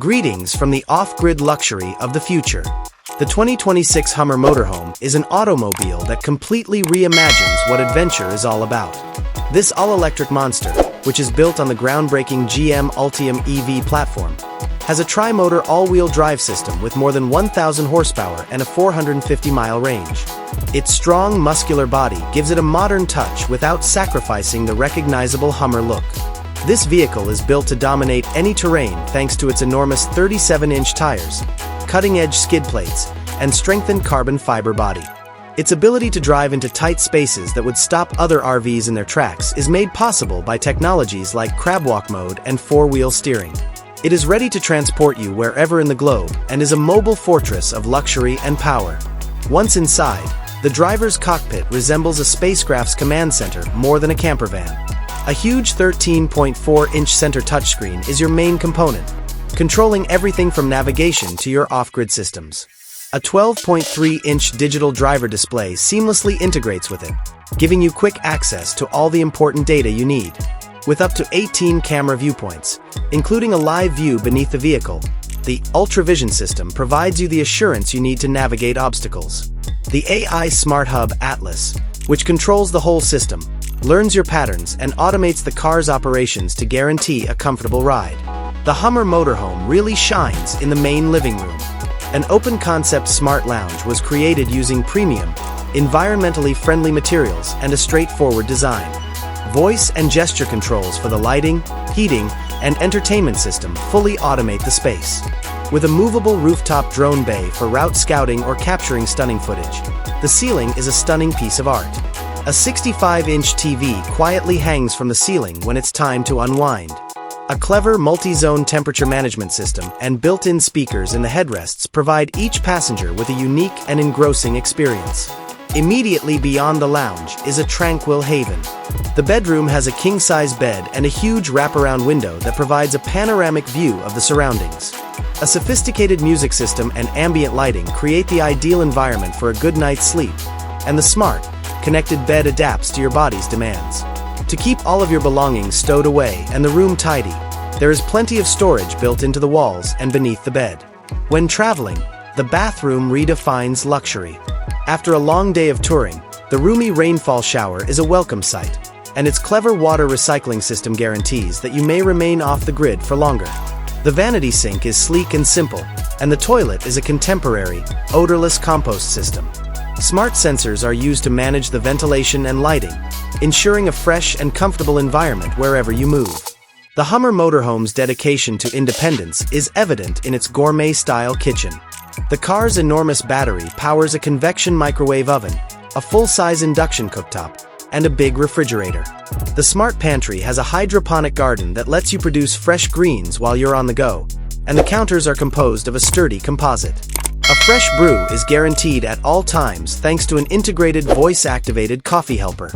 Greetings from the off-grid luxury of the future. The 2026 Hummer Motorhome is an automobile that completely reimagines what adventure is all about. This all-electric monster, which is built on the groundbreaking GM Ultium EV platform, has a tri-motor all-wheel drive system with more than 1,000 horsepower and a 450-mile range. Its strong, muscular body gives it a modern touch without sacrificing the recognizable Hummer look. This vehicle is built to dominate any terrain thanks to its enormous 37-inch tires, cutting-edge skid plates, and strengthened carbon fiber body. Its ability to drive into tight spaces that would stop other RVs in their tracks is made possible by technologies like CrabWalk mode and four-wheel steering. It is ready to transport you wherever in the globe and is a mobile fortress of luxury and power. Once inside, the driver's cockpit resembles a spacecraft's command center more than a camper van. A huge 13.4-inch center touchscreen is your main component, controlling everything from navigation to your off-grid systems. A 12.3-inch digital driver display seamlessly integrates with it, giving you quick access to all the important data you need. With up to 18 camera viewpoints, including a live view beneath the vehicle, the UltraVision system provides you the assurance you need to navigate obstacles. The AI Smart Hub Atlas, which controls the whole system, learns your patterns and automates the car's operations to guarantee a comfortable ride. The Hummer Motorhome really shines in the main living room. An open-concept smart lounge was created using premium, environmentally friendly materials and a straightforward design. Voice and gesture controls for the lighting, heating, and entertainment system fully automate the space. With a movable rooftop drone bay for route scouting or capturing stunning footage, the ceiling is a stunning piece of art. A 65-inch TV quietly hangs from the ceiling when it's time to unwind. A clever multi-zone temperature management system and built-in speakers in the headrests provide each passenger with a unique and engrossing experience. Immediately beyond the lounge is a tranquil haven. The bedroom has a king-size bed and a huge wraparound window that provides a panoramic view of the surroundings. A sophisticated music system and ambient lighting create the ideal environment for a good night's sleep, and the smart, connected bed adapts to your body's demands. To keep all of your belongings stowed away and the room tidy, there is plenty of storage built into the walls and beneath the bed. When traveling, the bathroom redefines luxury. After a long day of touring, the roomy rainfall shower is a welcome sight, and its clever water recycling system guarantees that you may remain off the grid for longer. The vanity sink is sleek and simple, and the toilet is a contemporary, odorless compost system. Smart sensors are used to manage the ventilation and lighting, ensuring a fresh and comfortable environment wherever you move. The Hummer Motorhome's dedication to independence is evident in its gourmet-style kitchen. The car's enormous battery powers a convection microwave oven, a full-size induction cooktop, and a big refrigerator. The smart pantry has a hydroponic garden that lets you produce fresh greens while you're on the go, and the counters are composed of a sturdy composite. A fresh brew is guaranteed at all times thanks to an integrated voice-activated coffee helper.